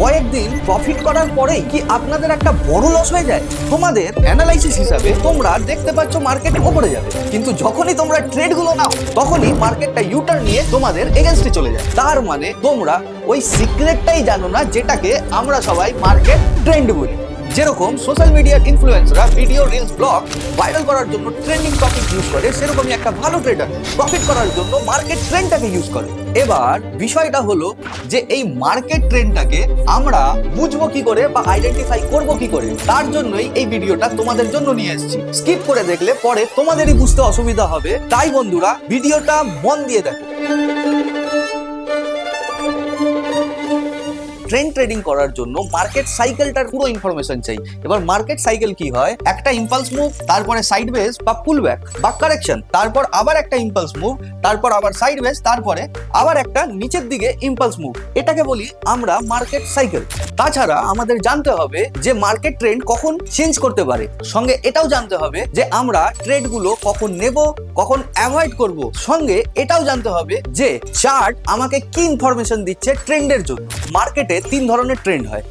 কয়েকদিন প্রফিট করার পরেই কি আপনাদের একটা বড় লস হয়ে যায়? তোমাদের অ্যানালাইসিস হিসাবে তোমরা দেখতে পাচ্ছ মার্কেট উপরে যাবে, কিন্তু যখনই তোমরা ট্রেড গুলো নাও তখনই মার্কেটটা ইউটার্ন নিয়ে তোমাদের এগেনস্টে চলে যায়। তার মানে তোমরা ওই সিক্রেটটাই জানো না যেটাকে আমরা সবাই মার্কেট ট্রেন্ড বলি। যেরকম সোশ্যাল মিডিয়ার ইনফ্লুয়েন্সাররা ভিডিও, রিলস, ব্লগ ভাইরাল করার জন্য ট্রেন্ডিং টপিক ইউজ করে, সেরকমই একটা ভালো ট্রেডার প্রফিট করার জন্য মার্কেট ট্রেন্ডটাকে ইউজ করে। এবার বিষয়টা হলো যে এই মার্কেট ট্রেন্ডটাকে আমরা বুঝবো কি করে বা আইডেন্টিফাই করবো কি করে, তার জন্যই এই ভিডিওটা তোমাদের জন্য নিয়ে এসেছি। স্কিপ করে দেখলে পরে তোমাদেরই বুঝতে অসুবিধা হবে, তাই বন্ধুরা ভিডিওটা মন দিয়ে দেখো। ট্রেন্ড ট্রেডিং করার জন্য মার্কেট সাইকেলটার পুরো ইনফরমেশন চাই। এবার মার্কেট সাইকেল কি হয়? একটা ইম্পালস মুভ, তারপরে সাইডওয়েজ বা পুলব্যাক বা কারেকশন, তারপর আবার একটা ইম্পালস মুভ, তারপর আবার সাইডওয়েজ, তারপরে আবার একটা নিচের দিকে ইম্পালস মুভ। এটাকে বলি আমরা মার্কেট সাইকেল। তাছাড়া আমাদের জানতে হবে যে মার্কেট ট্রেন্ড কখন চেঞ্জ করতে পারে, সঙ্গে এটাও জানতে হবে যে আমরা ট্রেডগুলো কখন নেব, কখন অ্যাভয়েড করব। সঙ্গে এটাও জানতে হবে যে চার্ট আমাকে কি ইনফরমেশন দিচ্ছে ট্রেন্ডের জন্য। মার্কেটে তিন ধরনের ট্রেন্ড হয়,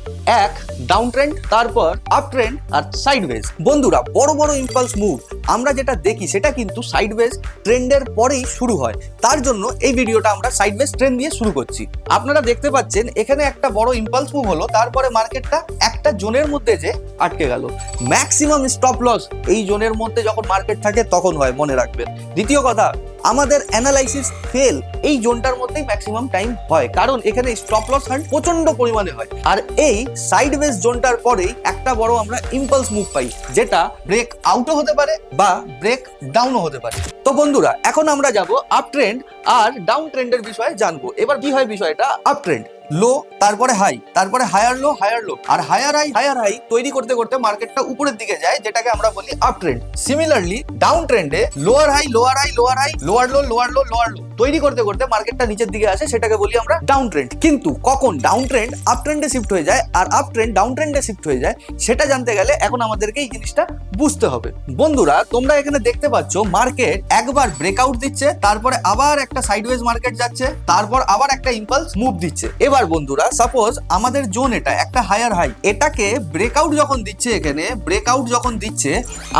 এক ডাউন ট্রেন্ড, তারপর আপ ট্রেন্ড আর সাইডওয়েজ। বন্ধুরা বড় বড় ইম্পালস মুভ আমরা যেটা দেখি সেটা কিন্তু সাইডওয়েজ ট্রেন্ডের পরেই শুরু হয়। তার জন্য এই ভিডিওটা আমরা সাইডওয়েজ ট্রেন্ড দিয়ে শুরু করছি। আপনারা দেখতে পাচ্ছেন এখানে একটা বড় ইম্পালস মুভ হলো, তারপরে মার্কেটটা একটা জোনের মধ্যে যে আটকে গেল। ম্যাক্সিমাম স্টপ লস এই জোনের মধ্যে যখন মার্কেট থাকে তখন হয়, মনে রাখবেন। দ্বিতীয় কথা, আমাদের অ্যানালাইসিস ফেল এই জোনটার মধ্যেই ম্যাক্সিমাম টাইম হয়, কারণ এখানে স্টপ লস হান্ট প্রচন্ড পরিমাণে হয়। আর এই সাইডওয়েজ জোনটার পরেই একটা বড় আমরা ইম্পালস মুভ পাই, যেটা ব্রেক আউটও হতে পারে বা ব্রেক ডাউনও হতে পারে। তো বন্ধুরা এখন আমরা যাব আপ ট্রেন্ড আর ডাউন ট্রেন্ডের বিষয়ে জানবো। এবার কি হয় বিষয়টা? আপ ট্রেন্ড লো, তারপরে হাই, তারপরে হায়ার লো আর হায়ার হাই তৈরি করতে করতে মার্কেটটা উপরের দিকে যায়, যেটাকে আমরা বলি আপ ট্রেন্ড। সিমিলারলি ডাউন ট্রেন্ডে লোয়ার হাই লোয়ার লো তৈরি করতে করতে মার্কেটটা নিচের দিকে আসে, সেটাকে বলি আমরা ডাউন ট্রেন্ড। কিন্তু কখন ডাউন ট্রেন্ড আপ ট্রেন্ডে শিফট হয়ে যায় আর আপ ট্রেন্ড ডাউন ট্রেন্ডে শিফট হয়ে যায়, সেটা জানতে গেলে এখন আমাদেরকে এই জিনিসটা বুঝতে হবে। বন্ধুরা তোমরা এখানে দেখতে পাচ্ছ মার্কেট একবার ব্রেকআউট দিচ্ছে, তারপরে আবার একটা সাইডওয়েজ মার্কেট যাচ্ছে, তারপর আবার একটা ইম্পালস মুভ দিচ্ছে। এবার বন্ধুরা সাপোজ আমাদের জোন এটা একটা হায়ার হাই, এটাকে ব্রেকআউট যখন দিচ্ছে, এখানে ব্রেকআউট যখন দিচ্ছে,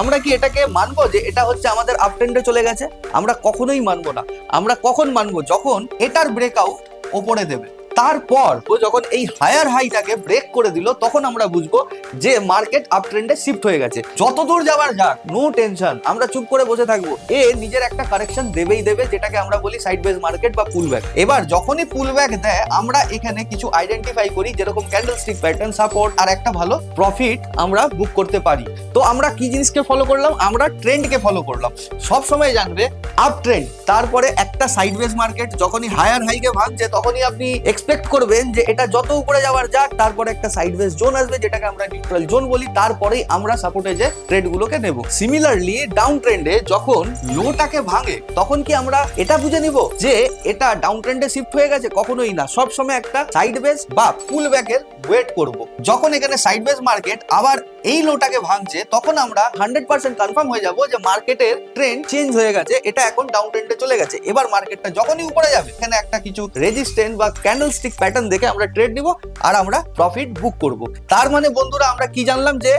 আমরা কি এটাকে মানবো যে এটা হচ্ছে আমাদের আপ ট্রেন্ডে চলে গেছে? আমরা কখনোই মানবো না। আমরা কখন মানবো? যখন এটার ব্রেকআউট ওপরে দেবে, তারপর যখন এই হায়ার হাইটাকে ব্রেক করে দিল, তখন আমরা বুঝবো যে মার্কেট আপ ট্রেন্ডে শিফট হয়ে গেছে। যত দূর যাবার যাক, নো টেনশন, আমরা চুপ করে বসে থাকবো। এ নিজের একটা কারেকশন দেবেই দেবে, যেটাকে আমরা বলি সাইডওয়েজ মার্কেট বা পুলব্যাক। এবার যখনই পুলব্যাক দেয়, আমরা এখানে কিছু আইডেন্টিফাই করি, যেরকম ক্যান্ডেলস্টিক প্যাটার্ন, সাপোর্ট আর একটা ভালো প্রফিট আমরা বুক করতে পারি। তো আমরা কি জিনিসকে ফলো করলাম? আমরা ট্রেন্ডকে ফলো করলাম। সব সময় জানবে আপ ট্রেন্ড, তারপরে একটা সাইডওয়েজ মার্কেট যখনই হায়ার হাইকে ভাঙছে, তখনই আপনি এক্সপেক্ট করবেন যে এটা যত উপরে যাওয়ার যাক, তারপরে একটা সাইডওয়েজ জোন আসবে, যেটাকে আমরা নিউট্রাল জোন বলি, তারপরেই আমরা সাপোর্টে যে ট্রেড গুলোকে নেব। সিমিলারলি ডাউন ট্রেন্ডে যখন লোটাকে ভাঙে, তখন কি আমরা এটা বুঝে নিব যে এটা ডাউন ট্রেন্ডে শিফট হয়ে গেছে? কখনোই না। সব সময় একটা সাইডওয়েজ বা পুল ব্যাকের ওয়েট করব। যখন এখানে সাইডওয়েজ মার্কেট আবার এই লোটাকে ভাঙছে, তখন আমরা 100% কনফার্ম হয়ে যাব যে মার্কেটের ট্রেন্ড চেঞ্জ হয়ে গেছে, এটা এখন ডাউন ট্রেন্ডে চলে গেছে। এবার মার্কেটটা যখনই উপরে যাবে, এখানে একটা কিছু রেজিস্ট্যান্স বা ক্যান্ডেলস্টিক প্যাটার্ন দেখে আমরা ট্রেড নিব আর আমরা প্রফিট বুক করব। তার মানে বন্ধুরা আমরা কি জানলাম? যে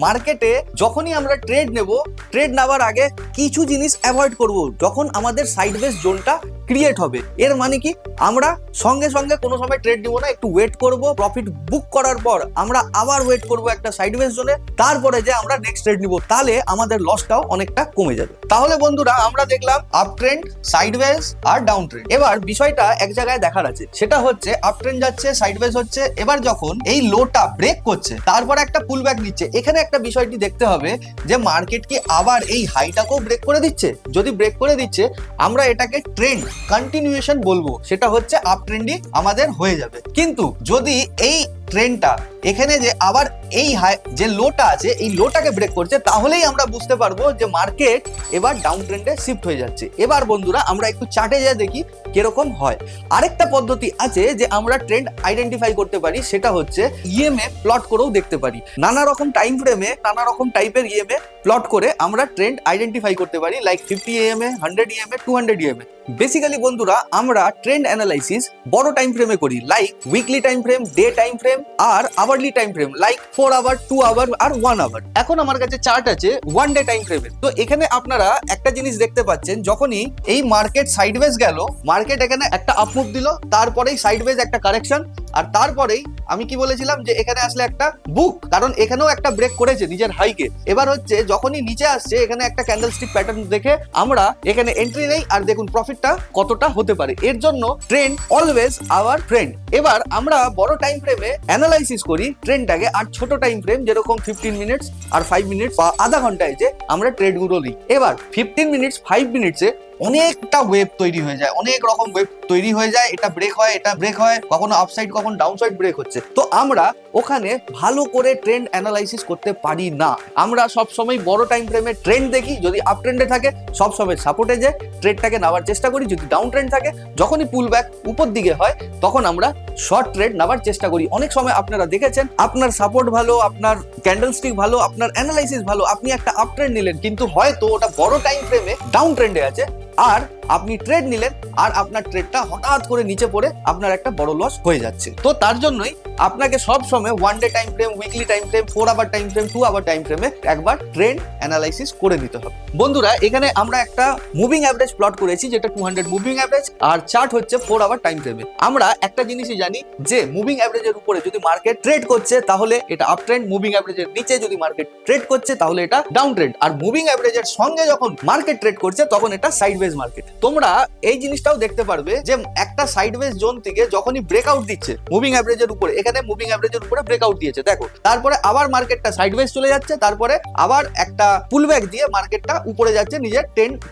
মার্কেটে যখনই আমরা ট্রেড নেব, ট্রেড নেওয়ার আগে কিছু জিনিস অ্যাভয়েড করব। যখন আমাদের সাইডওয়েজ জোনটা ক্রিয়েট হবে, এর মানে কি আমরা সঙ্গে সঙ্গে কোনো সময় ট্রেড নিব না, একটু ওয়েট করব। প্রফিট বুক করার পর আমরা আবার ওয়েট করব একটা সাইডওয়েজ জোনে, তারপরে যে আমরা নেক্সট ট্রেড নিব, তাহলে আমাদের লসটাও অনেকটা কমে যাবে। তাহলে বন্ধুরা আমরা দেখলাম আপ ট্রেন্ড, সাইডওয়েজ আর ডাউন ট্রেন্ড। এবার বিষয়টা এক জায়গায় দেখার আছে, সেটা হচ্ছে আপ ট্রেন্ড যাচ্ছে, সাইডওয়েজ হচ্ছে। এবার যখন এই লোটা ব্রেক করছে, তারপর একটা পুলব্যাক নিচ্ছে, এখানে একটা বিষয়টি দেখতে হবে যে মার্কেট কি আবার এই হাইটাকেও ব্রেক করে দিচ্ছে? যদি ব্রেক করে দিচ্ছে, আমরা এটাকে ট্রেন্ড কন্টিনিউয়েশন বলবো, সেটা হচ্ছে আপ ট্রেন্ডই আমাদের হয়ে যাবে। কিন্তু যদি এই ট্রেন্ডটা এখানে যে আবার এই যে লোটা আছে এই লোটাকে ব্রেক করছে, তাহলেই আমরা বুঝতে পারবো যে মার্কেট এবার ডাউন ট্রেন্ডে শিফট হয়ে যাচ্ছে। এবার বন্ধুরা আমরা একটু চার্টে যা দেখি কিরকম হয়। আরেকটা পদ্ধতি আছে যে আমরা ট্রেন্ড আইডেন্টিফাই করতে পারি, সেটা হচ্ছে ইএমএ প্লট করেও দেখতে পারি। নানা রকম টাইম ফ্রেমে নানা রকম টাইপের ইএমএ প্লট করে আমরা ট্রেন্ড আইডেন্টিফাই করতে পারি, like 50 EMA, 100 EMA, 200 EMA. Basically বন্ধুরা আমরা ট্রেন্ড অ্যানালাইসিস বড় টাইম ফ্রেমে করি, like weekly time frame, day time frame আর hourly time frame, like 4 hour, 2 hour আর 1 আওয়ার। এখন আমার কাছে চার্ট আছে 1 ডে টাইম ফ্রেমের। তো এখানে আপনারা একটা জিনিস দেখতে পাচ্ছেন, যখনই এই মার্কেট সাইডওয়েজ গেল, মার্কেট এখানে একটা আপ মুভ দিল, তারপরেই সাইডওয়েজ একটা কারেকশন, আর তারপরেই আমি কি বলেছিলাম যে এখানে আসলে একটা বুক, কারণ এখানেও একটা ব্রেক করেছে নিজের হাইকে। এবার হচ্ছে যখনই নিচে আসছে এখানে একটা ক্যান্ডেলস্টিক প্যাটার্ন দেখে আমরা এখানে এন্ট্রি নেই, আর দেখুন প্রফিটটা কতটা হতে পারে। এর জন্য ট্রেন্ড অলওয়েজ আওয়ার ফ্রেন্ড। এবার আমরা বড় টাইম ফ্রেমে অ্যানালাইসিস করি ট্রেন্ডটাকে, আর ছোট টাইম ফ্রেম যেরকম 15 মিনিটস আর 5 মিনিটস বা আধা ঘন্টায় যে আমরা ট্রেডগুলো নিই। এবার 15 মিনিটস 5 মিনিটসে অনেকটা ওয়েভ তৈরি হয়ে যায়, অনেক রকম ওয়েভ তৈরি হয়ে যায়, এটা ব্রেক হয়, এটা ব্রেক হয়, কখনো আপসাইড কখনো ডাউনসাইড ব্রেক হচ্ছে। তো আমরা ওখানে ভালো করে ট্রেন্ড অ্যানালাইসিস করতে পারি না। আমরা সবসময় বড় টাইম ফ্রেমে ট্রেন্ড দেখি, যদি আপ ট্রেন্ডে থাকে সবসময় সাপোর্টে যায় ট্রেডটাকে নেওয়ার চেষ্টা করি, যদি ডাউন ট্রেন্ড থাকে যখনই পুল ব্যাক উপর দিকে হয় তখন আমরা শর্ট ট্রেড নেওয়ার চেষ্টা করি। অনেক সময় আপনারা দেখেছেন আপনার সাপোর্ট ভালো, আপনার ক্যান্ডেলস্টিক ভালো, আপনার অ্যানালাইসিস ভালো, আপনি একটা আপ ট্রেন্ড নিলেন, কিন্তু হয়তো ওটা বড় টাইম ফ্রেমে ডাউন ট্রেন্ডে আছে, আর আপনি ট্রেড নিলেন আর আপনার ট্রেডটা হঠাৎ করে নিচে পড়ে আপনার একটা বড় লস হয়ে যাচ্ছে। তো তার জন্যই আপনাকে সব সময় 1 day time frame, weekly time frame, 4 hour time frame, 2 hour time ফ্রেমে একবার ট্রেন্ড অ্যানালাইসিস করে নিতে হবে। বন্ধুরা এখানে আমরা একটা মুভিং অ্যাভারেজ প্লট করেছি, যেটা 200 মুভিং অ্যাভারেজ, আর চার্ট হচ্ছে 4 আওয়ার টাইম ফ্রেমে। আমরা একটা জিনিসই জানি যে মুভিং অ্যাভারেজের উপরে যদি মার্কেট ট্রেড করছে তাহলে এটা আপ ট্রেন্ড, মুভিং অ্যাভারেজের নিচে যদি মার্কেট ট্রেড করছে তাহলে এটা ডাউন ট্রেন্ড, আর মুভিং অ্যাভারেজের সঙ্গে যখন মার্কেট ট্রেড করছে তখন এটা সাইডওয়েজ মার্কেট। তোমরা এই জিনিসটাও দেখতে পারবে যে একটা সাইডওয়েজ জোন থেকে যখনই ব্রেকআউট দিচ্ছে মুভিং অ্যাভারেজের উপরে, এখানে মুভিং অ্যাভারেজের উপরে ব্রেকআউট দিয়েছে দেখো, তারপরে আবার মার্কেটটা সাইডওয়েজ চলে যাচ্ছে, তারপরে আবার একটা পুলব্যাক দিয়ে মার্কেটটা উপরে যাচ্ছে, নিজের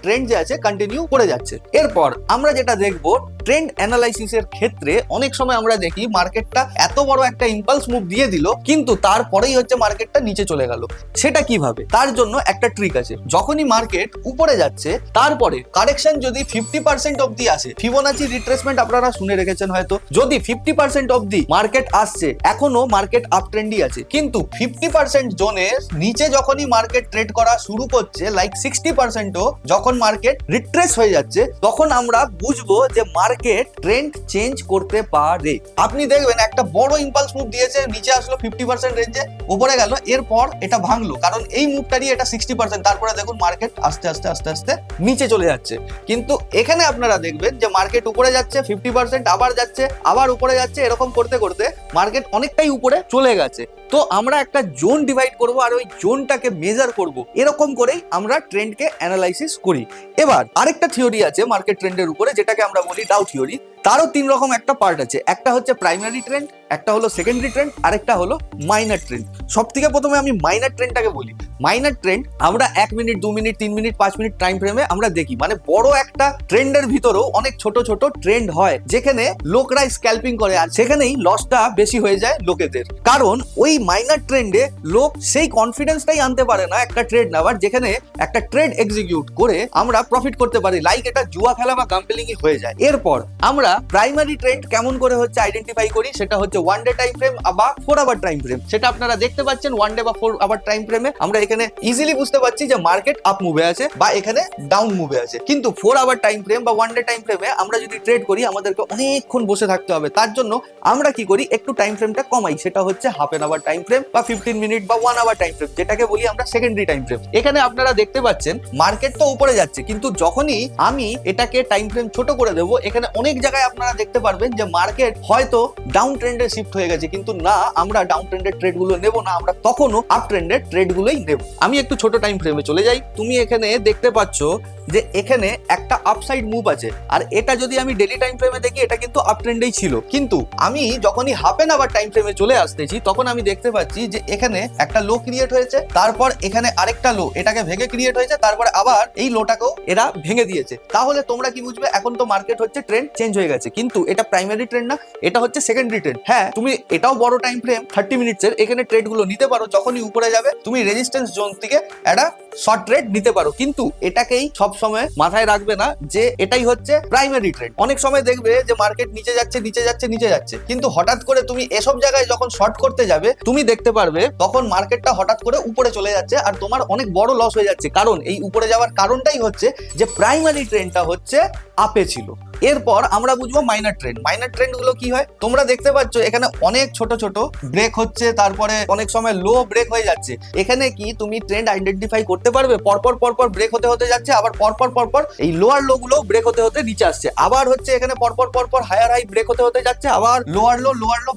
ট্রেন্ড যে আছে কন্টিনিউ করে যাচ্ছে। এরপর আমরা যেটা দেখবো ট্রেন্ড অ্যানালাইসিসের ক্ষেত্রে অনেক সময় আমরা দেখি মার্কেটটা এত বড় একটা ইম্পালস মুভ দিয়ে দিল, কিন্তু তারপরেই হচ্ছে মার্কেটটা নিচে চলে গেল। সেটা কিভাবে? তার জন্য একটা ট্রিক আছে। যখনই মার্কেট উপরে যাচ্ছে তারপরে কারেকশন যদি 50% অবধি আসে, ফিবোনাচি রিট্রেসমেন্ট আপনারা শুনে রেখেছেন হয়তো, যদি 50% অবধি মার্কেট আসছে, এখনো মার্কেট আপ ট্রেন্ডই আছে, কিন্তু 50% জোনের নিচে যখনই মার্কেট ট্রেড করা শুরু করছে, লাইক 60%ও যখন মার্কেট রিট্রেস হয়ে যাচ্ছে, তখন আমরা বুঝবো যে মার্কেট ট্রেন্ড চেঞ্জ করতে পারে। আপনি দেখবেন একটা বড় ইম্পালস মুভ দিয়েছে, নিচে আসলো 50% রেঞ্জে, উপরে গেল, এরপর এটা ভাঙলো, কারণ এই মুভটারই এটা 60%, তারপরে দেখুন মার্কেট আস্তে আস্তে আস্তে আস্তে নিচে চলে যাচ্ছে। কিন্তু এখানে আপনারা দেখবেন যে মার্কেট উপরে যাচ্ছে 50%, আবার যাচ্ছে, আবার উপরে যাচ্ছে, এরকম করতে করতে মার্কেট অনেকটাই উপরে চলে গেছে। তো আমরা একটা জোন ডিভাইড করব আর ওই জোনটাকে মেজার করব, এরকম করেই আমরা ট্রেন্ডকে অ্যানালাইসিস করি। এবার আরেকটা থিওরি আছে মার্কেট ট্রেন্ডের উপরে, যেটাকে আমরা বলি ডাউ থিওরি। তারও 3 রকম একটা পার্ট আছে, একটা হচ্ছে প্রাইমারি ট্রেন্ড, একটা হলো সেকেন্ডারি ট্রেন্ড, আরেকটা হলো মাইনার ট্রেন্ড। সব থেকে প্রথমে আমি মাইনার ট্রেন্ডটাকে বলি। মাইনার ট্রেন্ড আমরা 1 minute, 2 minute, 3 minute, 5 minute time ফ্রেমে আমরা দেখি, মানে বড় একটা ট্রেন্ডের ভিতরেও অনেক ছোট ছোট ট্রেন্ড হয়, যেখানে লোকরা স্ক্যাল্পিং করে, আর সেখানেই লসটা বেশি হয়ে যায় লোকেদের। কারণ ওই মাইনার ট্রেন্ডে লোক সেই কনফিডেন্সটাই আনতে পারে না একটা ট্রেড নেওয়ার, যেখানে একটা ট্রেড এক্সিকিউট করে আমরা প্রফিট করতে পারি, লাইক এটা জুয়া খেলা বা গাম্বলিংই হয়ে যায়। এরপর আমরা প্রাইমারি ট্রেন্ড কেমন করে হচ্ছে আইডেন্টিফাই করি, সেটা হচ্ছে 1 ডে টাইম ফ্রেম বা 4 আওয়ার টাইম ফ্রেম। সেটা আপনারা দেখতে পাচ্ছেন 1 ডে বা 4 আওয়ার টাইম ফ্রেমে আমরা এখানে ইজিলি বুঝতে পারছি যে মার্কেট আপ মুভে আছে বা এখানে ডাউন মুভে আছে। কিন্তু 4 আওয়ার টাইম ফ্রেম বা 1 ডে টাইম ফ্রেমে আমরা যদি ট্রেড করি আমাদেরকে অনেকক্ষণ বসে থাকতে হবে। তার জন্য আমরা কি করি, একটু টাইম ফ্রেমটা কমাই, সেটা হচ্ছে half an hour time frame বা 15 মিনিট বা 1 আওয়ার টাইম ফ্রেম, যেটাকে বলি আমরা সেকেন্ডারি টাইম ফ্রেম। এখানে আপনারা দেখতে পাচ্ছেন মার্কেট তো উপরে যাচ্ছে, কিন্তু যখনই আমি এটাকে টাইম ফ্রেম ছোট করে দেবো, এখানে অনেক জায়গায় আপনারা দেখতে পারবেন যে মার্কেট হয়তো ডাউন ট্রেন্ডে শিফট হয়ে গেছে, কিন্তু না, আমরা ডাউন ট্রেন্ডের ট্রেড গুলো নেবো না, আমরা তখনও আপ ট্রেন্ডের ট্রেড গুলোই নেব। আমি একটু ছোট টাইম ফ্রেমে চলে যাই। তুমি এখানে দেখতে পাচ্ছ যে এখানে একটা আপসাইড মুভ আছে, আর এটা যদি আমি ডেইলি টাইম ফ্রেমে দেখি এটা কিন্তু আপ ট্রেন্ডেই ছিল, কিন্তু আমি যখনই হাফ এন আওয়ার টাইম ফ্রেমে চলে আসতেছি তখন আমি দেখতে পাচ্ছি যে এখানে একটা লো ক্রিয়েট হয়েছে, তারপর এখানে আরেকটা লো এটাকে ভেঙে ক্রিয়েট হয়েছে, তারপরে আবার এই লোটাকেও এরা ভেঙে দিয়েছে। তাহলে তোমরা কি বুঝবে, এখন তো মার্কেট হচ্ছে ট্রেন্ড চেঞ্জ হয়ে গেছে, কিন্তু এটা প্রাইমারি ট্রেন্ড না, এটা হচ্ছে সেকেন্ডারি ট্রেন্ড। হ্যাঁ, তুমি এটাও বড় টাইম ফ্রেম 30 মিনিটসের, এখানে ট্রেড গুলো নিতে পারো, যখনই উপরে যাবে তুমি রেজিস্ট্যান্স জোন থেকে একটা শর্ট ট্রেড নিতে পারো, কিন্তু এটাকেই সব সময় মাথায় রাখবে না যে এটাই হচ্ছে প্রাইমারি ট্রেন্ড। অনেক সময় দেখবে যে মার্কেট নিচে যাচ্ছে নিচে যাচ্ছে নিচে যাচ্ছে, কিন্তু হঠাৎ করে তুমি এসব জায়গায় যখন শর্ট করতে যাবে তুমি দেখতে পারবে তখন মার্কেটটা হঠাৎ করে উপরে চলে যাচ্ছে আর তোমার অনেক বড় লস হয়ে যাচ্ছে। কারণ এই উপরে যাওয়ার কারণটাই হচ্ছে যে প্রাইমারি ট্রেন্ডটা হচ্ছে আপে ছিল। এরপর আমরা বুঝবো মাইনার ট্রেন্ড। মাইনার ট্রেন্ড গুলো কি হয় তোমরা দেখতে পাচ্ছ, এখানে অনেক ছোট ছোট ব্রেক হচ্ছে, তারপরে অনেক সময় লো ব্রেক হয়ে যাচ্ছে। এখানে কি তুমি ট্রেন্ড আইডেন্টিফাই করতে পারবে? পরপর পরপর ব্রেক হতে হতে যাচ্ছে, আবার পরপর পরপর এই লোয়ার লো গুলো ব্রেক হতে হতে নিচে আসছে, আবার হচ্ছে এখানে পরপর পরপর হায়ার হাই ব্রেক হতে হতে যাচ্ছে, আবার লোয়ার লো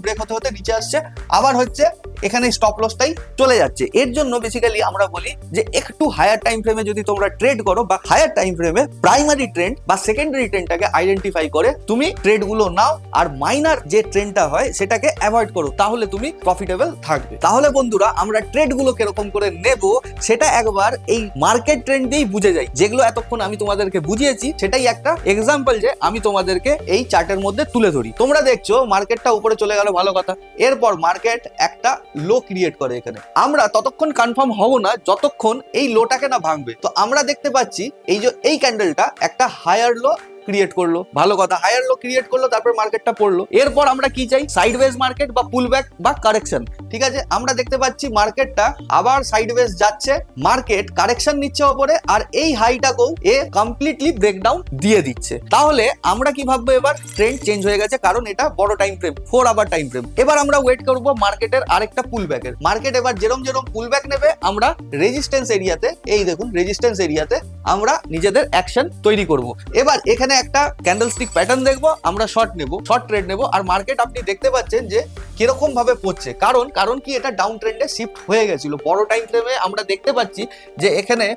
ব্রেক হতে হতে নিচে আসছে, আবার হচ্ছে এখানে স্টপ লসটাই চলে যাচ্ছে। এর জন্য বেসিক্যালি আমরা বলি যে একটু হায়ার টাইম ফ্রেমে যদি তোমরা ট্রেড করো বা হায়ার টাইম ফ্রেমে প্রাইমারি ট্রেন্ড বা সেকেন্ডারি ট্রেন্ডটাকে আইডেন্টিফাই করে তুমি ট্রেড গুলো নাও, আর মাইনার যে ট্রেন্ডটা হয় সেটাকে অ্যাভয়েড করো, তাহলে তুমি প্রফিটেবল থাকবে। তাহলে বন্ধুরা আমরা ট্রেড গুলো কিরকম করে নেব সেটা একবার এই মার্কেট ট্রেন্ড দিয়েই বুঝে যাই। যেগুলো এতক্ষণ আমি তোমাদেরকে বুঝিয়েছি সেটাই একটা এক্সাম্পল যে আমি তোমাদেরকে এই চার্টের মধ্যে তুলে ধরি। তোমরা দেখছো মার্কেটটা উপরে চলে গেল, ভালো কথা। এরপর মার্কেট একটা লো ক্রিয়েট করে, এখানে আমরা ততক্ষণ কনফার্ম হব না যতক্ষণ এই লোটাকে না ভাঙবে। তো আমরা দেখতে পাচ্ছি এই যে এই ক্যান্ডেলটা একটা হায়ার লো ক্রিয়েট করলো, ভালো কথা, হায়ার লো ক্রিয়েট করলো, তারপর মার্কেটটা পড়লো। এরপর আমরা কি চাই? সাইডওয়েজ মার্কেট বা পুল ব্যাক বা কারেকশন। ঠিক আছে, আমরা দেখতে পাচ্ছি মার্কেটটা আবার সাইডওয়েজ যাচ্ছে, মার্কেট কারেকশন নিচ্ছে ওপরে, আর এই হাইটাকেও এ কমপ্লিটলি ব্রেকডাউন দিয়ে দিচ্ছে। তাহলে আমরা কি ভাববো, এবার ট্রেন্ড চেঞ্জ হয়ে গেছে, কারণ এটা বড় time frame, 4 hour time frame. এবার আমরা ওয়েট করবো মার্কেটের আরেকটা পুল ব্যাকের। মার্কেট এবার যেরকম পুল ব্যাক নেবে, আমরা রেজিস্ট্যান্স এরিয়াতে, এই দেখুন রেজিস্ট্যান্স এরিয়াতে আমরা নিজেদের অ্যাকশন তৈরি করব। এবার এখানে একটা ক্যান্ডেলস্টিক প্যাটার্ন দেখবো, আমরা শর্ট নেব, শর্ট ট্রেড নেব। আর মার্কেট আপনি দেখতে পাচ্ছেন যে কিরকম ভাবে পড়ছে, কারণ কি এটা ডাউন ট্রেন্ডে শিফট হয়ে গেছিল। বড় টাইম ফ্রেমে আমরা দেখতে পাচ্ছি যে এখানে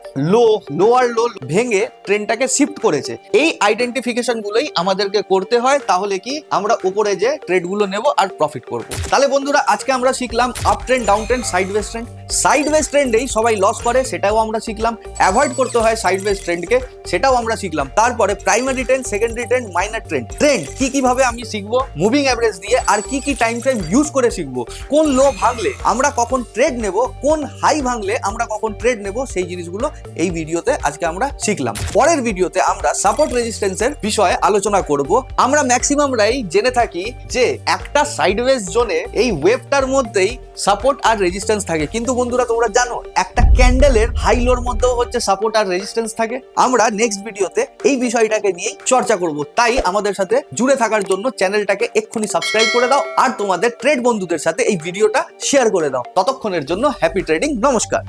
লোয়ার লো ভেঙে ট্রেন্ডটাকে শিফট করেছে। এই আইডেন্টিফিকেশন গুলোই আমাদেরকে করতে হয়, তাহলে কি আমরা উপরে যে ট্রেড গুলো নেব আর প্রফিট করব। তাহলে বন্ধুরা আজকে আমরা শিখলাম up trend, down trend, sideways trend. Sideways ট্রেন্ডেই সবাই লস করে, সেটাও আমরা শিখলাম। অ্যাভয়েড করতে হয় সাইডওয়েজ ট্রেন্ডকে, সেটাও আমরা শিখলাম। তারপরে primary trend, secondary trend, minor trend কি ভাবে আমি শিখবো মুভিং অ্যাভারেজ দিয়ে, আর কি টাইম ফ্রেম ইউজ করে শিখবো, কোন লো ভাঙলে আমরা কখন ট্রেড নেব, কোন হাই ভাঙলে আমরা কখন ট্রেড নেব, সেই জিনিসগুলো এই ভিডিওতে আজকে আমরা শিখলাম। পরের ভিডিওতে আমরা সাপোর্ট রেজিস্ট্যান্সের বিষয়ে আলোচনা করব। আমরা ম্যাক্সিমামরাই জেনে থাকি যে একটা সাইডওয়েজ জোনে এই ওয়েভটার মধ্যেই সাপোর্ট আর রেজিস্ট্যান্স থাকে, কিন্তু বন্ধুরা তোমরা জানো একটা ক্যান্ডেলের হাই লোর মধ্যেও হচ্ছে সাপোর্ট আর রেজিস্ট্যান্স থাকে। আমরা নেক্সট ভিডিওতে এই বিষয়টাকে নিয়ে চর্চা করব। তাই আমাদের সাথে জুড়ে থাকার জন্য চ্যানেলটাকে এক্ষুনি সাবস্ক্রাইব করে দাও, আর তোমাদের ট্রেড বন্ধুদের সাথে এই ভিডিওটা শেয়ার করে দাও। ততক্ষণের জন্য হ্যাপি ট্রেডিং, নমস্কার।